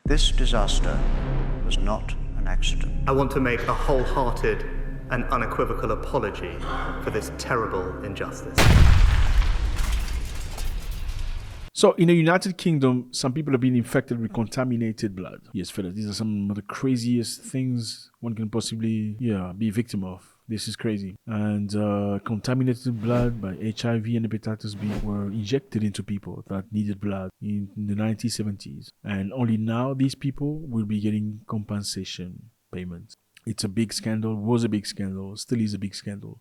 This disaster was not an accident. I want to make a wholehearted and unequivocal apology for this terrible injustice. So, in the United Kingdom, some people have been infected with contaminated blood. Yes, fellas, these are some of the craziest things one can possibly, be a victim of. This is crazy. And contaminated blood by HIV and hepatitis B were injected into people that needed blood in the 1970s. And only now these people will be getting compensation payments. It's a big scandal, was a big scandal, still is a big scandal.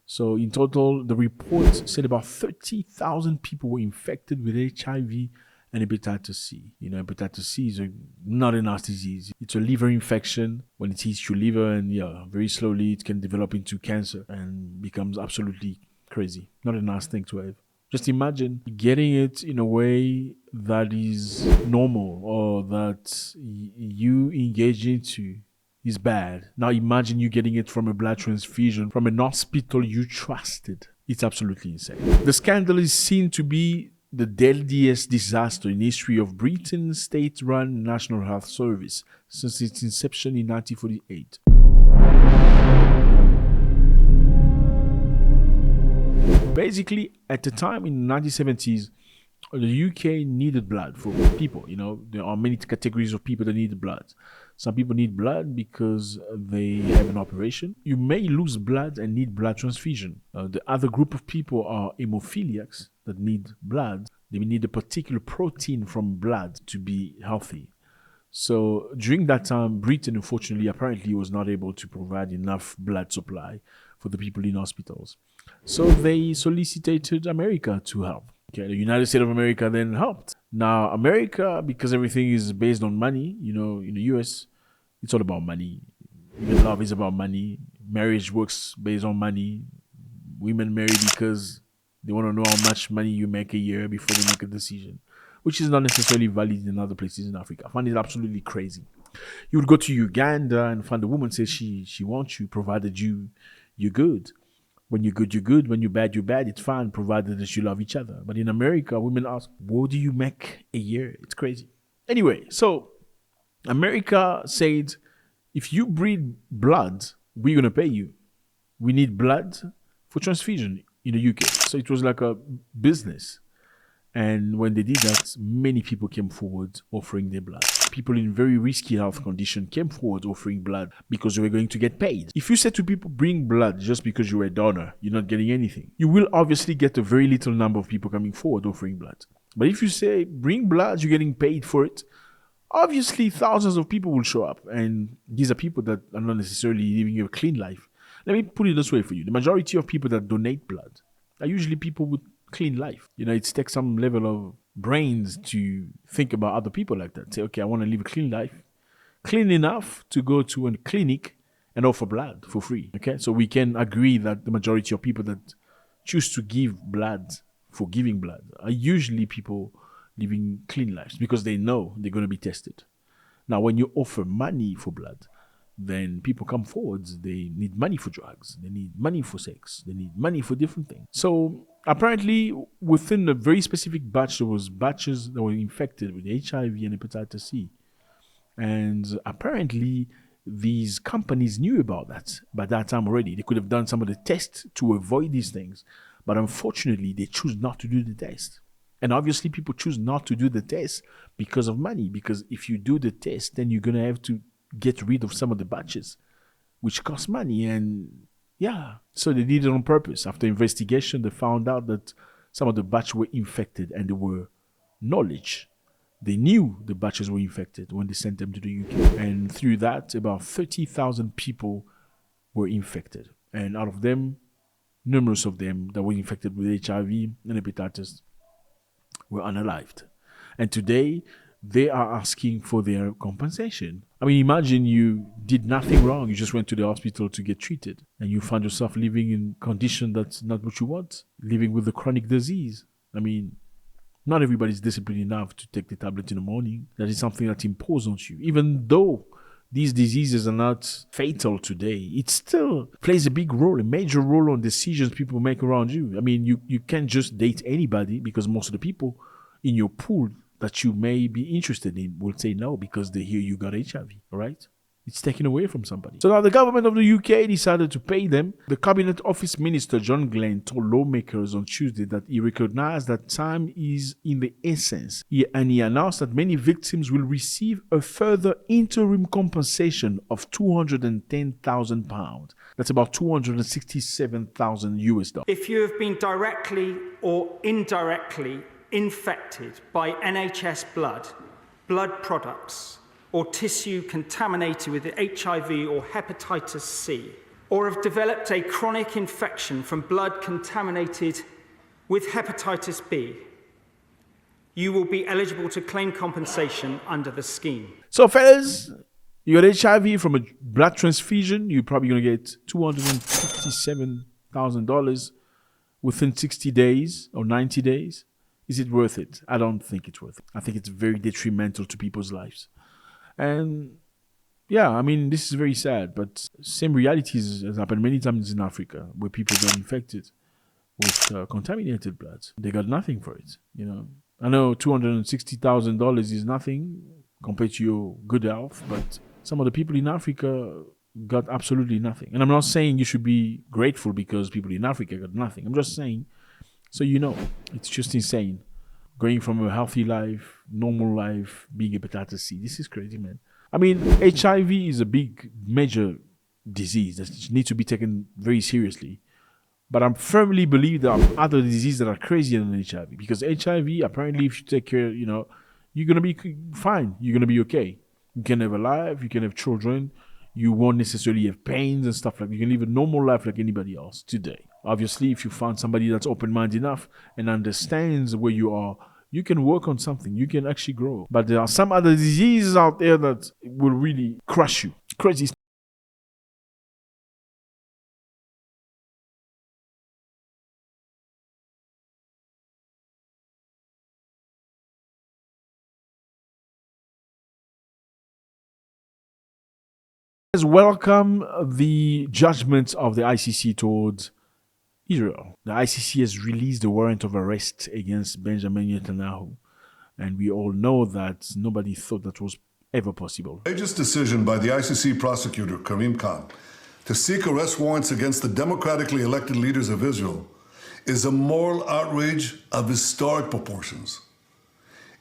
So in total, the report said about 30,000 people were infected with HIV and hepatitis C. You know, hepatitis C is not a nasty disease. It's a liver infection. When it hits your liver, and very slowly it can develop into cancer and becomes absolutely crazy. Not a nice thing to have. Just imagine getting it in a way that is normal or that you engage into is bad. Now imagine you getting it from a blood transfusion from an hospital you trusted. It's absolutely insane. The scandal is seen to be the deadliest disaster in the history of Britain's state-run National Health Service since its inception in 1948. Basically, at the time in the 1970s, the UK needed blood for people. You know, there are many categories of people that need blood. Some people need blood because they have an operation. You may lose blood and need blood transfusion. The other group of people are hemophiliacs that need blood. They need a particular protein from blood to be healthy. So during that time, Britain, unfortunately, apparently was not able to provide enough blood supply for the people in hospitals. So they solicited America to help. Okay, the United States of America then helped. Now, America, because everything is based on money, you know, in the US, it's all about money. Even love is about money. Marriage works based on money. Women marry because they want to know how much money you make a year before they make a decision, which is not necessarily valid in other places in Africa. I find it absolutely crazy. You would go to Uganda and find a woman says she wants you, provided you're good. When you're good, you're good. When you're bad, you're bad. It's fine, provided that you love each other. But in America, women ask, what do you make a year? It's crazy. Anyway, so America said, if you breed blood, we're going to pay you. We need blood for transfusion in the UK. So it was like a business. And when they did that, many people came forward offering their blood. People in very risky health condition came forward offering blood because they were going to get paid. If you said to people, bring blood just because you're a donor, you're not getting anything. You will obviously get a very little number of people coming forward offering blood. But if you say, bring blood, you're getting paid for it, obviously thousands of people will show up. And these are people that are not necessarily living a clean life. Let me put it this way for you. The majority of people that donate blood are usually people with clean life. You know, it takes some level of brains to think about other people like that. Say, okay, I want to live a clean life, clean enough to go to a clinic and offer blood for free. Okay, so we can agree that the majority of people that choose to give blood for giving blood are usually people living clean lives because they know they're going to be tested. Now, when you offer money for blood, then people come forward. They need money for drugs. They need money for sex. They need money for different things. So apparently, within a very specific batch, there was batches that were infected with HIV and hepatitis C. And apparently, these companies knew about that by that time already. They could have done some of the tests to avoid these things. But unfortunately, they choose not to do the test. And obviously, people choose not to do the test because of money. Because if you do the test, then you're going to have to get rid of some of the batches, which cost money. And so they did it on purpose. After investigation, they found out that some of the batches were infected, and they were knowledge. They knew the batches were infected when they sent them to the UK. And through that, about 30,000 people were infected. And out of them, numerous of them that were infected with HIV and hepatitis were unalived. And today, they are asking for their compensation. I mean, imagine you did nothing wrong. You just went to the hospital to get treated, and you find yourself living in a condition that's not what you want, living with a chronic disease. I mean, not everybody's disciplined enough to take the tablet in the morning. That is something that's imposed on you. Even though these diseases are not fatal today, it still plays a big role, a major role on decisions people make around you. I mean, you can't just date anybody because most of the people in your pool that you may be interested in will say no because they hear you got HIV, all right? It's taken away from somebody. So now the government of the UK decided to pay them. The Cabinet Office Minister John Glenn told lawmakers on Tuesday that he recognized that time is in the essence. And he announced that many victims will receive a further interim compensation of £210,000. That's about 267,000 US dollars. If you have been directly or indirectly infected by NHS blood products, or tissue contaminated with HIV or hepatitis C, or have developed a chronic infection from blood contaminated with hepatitis B, you will be eligible to claim compensation under the scheme. So fellas, you got HIV from a blood transfusion, you're probably going to get $257,000 within 60 days or 90 days. Is it worth it? I don't think it's worth it. I think it's very detrimental to people's lives. And yeah, I mean, this is very sad, but same realities has happened many times in Africa where people got infected with contaminated blood. They got nothing for it, you know. I know $260,000 is nothing compared to your good health, but some of the people in Africa got absolutely nothing. And I'm not saying you should be grateful because people in Africa got nothing. I'm just saying, so you know, it's just insane. Going from a healthy life, normal life, being hepatitis C. This is crazy, man. I mean, HIV is a big, major disease that needs to be taken very seriously. But I firmly believe there are other diseases that are crazier than HIV. Because HIV, apparently, if you take care, you know, you're going to be fine. You're going to be okay. You can have a life. You can have children. You won't necessarily have pains and stuff like that. You can live a normal life like anybody else today. Obviously, if you find somebody that's open-minded enough and understands where you are, you can work on something. You can actually grow. But there are some other diseases out there that will really crush you. Crazy. Let's welcome the judgment of the ICC towards Israel. The ICC has released a warrant of arrest against Benjamin Netanyahu. And we all know that nobody thought that was ever possible. The latest decision by the ICC prosecutor, Karim Khan, to seek arrest warrants against the democratically elected leaders of Israel is a moral outrage of historic proportions.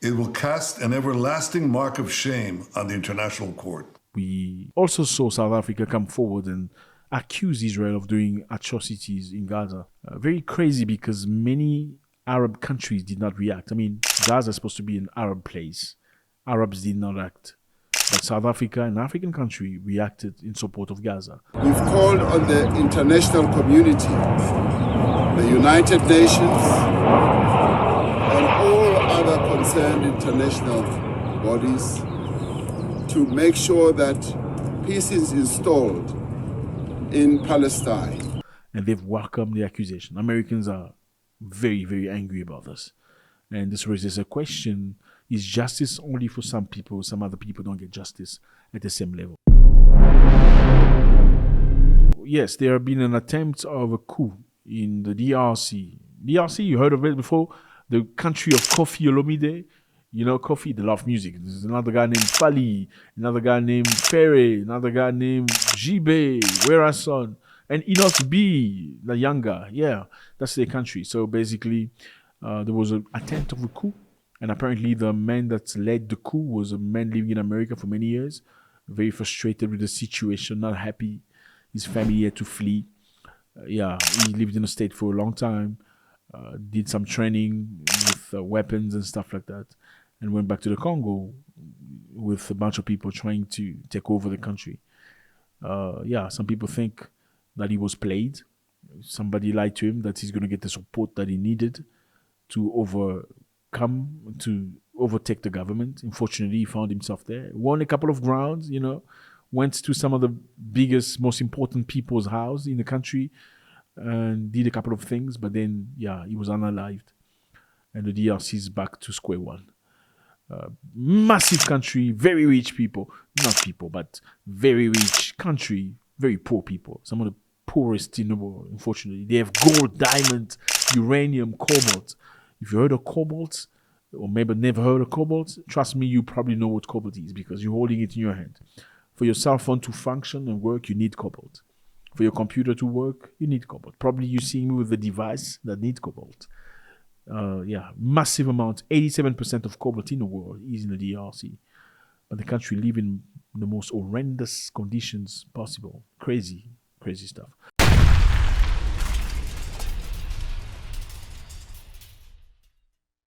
It will cast an everlasting mark of shame on the international court. We also saw South Africa come forward and accuse Israel of doing atrocities in Gaza. Very crazy because many Arab countries did not react. I mean, Gaza is supposed to be an Arab place. Arabs did not act. But South Africa, an African country, reacted in support of Gaza. We've called on the international community, the United Nations, and all other concerned international bodies to make sure that peace is installed in Palestine. And they've welcomed the accusation. Americans are very, very angry about this. And this raises a question, is justice only for some people? Some other people don't get justice at the same level. Yes, there have been an attempt of a coup in the DRC. DRC, you heard of it before? The country of Kofi Olomide. You know, Kofi, they love music. There's another guy named Fali, another guy named Ferre, another guy named Jibe, Werason, and Enoch B, the younger. Yeah, that's their country. So basically, there was an attempt of a coup. And apparently the man that led the coup was a man living in America for many years. Very frustrated with the situation, not happy. His family had to flee. He lived in the state for a long time. Did some training with weapons and stuff like that. And went back to the Congo with a bunch of people trying to take over the country. Some people think that he was played. Somebody lied to him that he's going to get the support that he needed to overtake the government. Unfortunately, he found himself there. Won a couple of grounds, you know, went to some of the biggest, most important people's house in the country and did a couple of things, but then, he was unalived. And the DRC is back to square one. Massive country, very rich people. Not people, but very rich country, very poor people. Some of the poorest in the world, unfortunately. They have gold, diamond, uranium, cobalt. If you heard of cobalt, or maybe never heard of cobalt, trust me, you probably know what cobalt is because you're holding it in your hand. For your cell phone to function and work, you need cobalt. For your computer to work, you need cobalt. Probably you're seeing me with a device that needs cobalt. Massive amount, 87% of cobalt in the world is in the DRC. But the country live in the most horrendous conditions possible. Crazy stuff.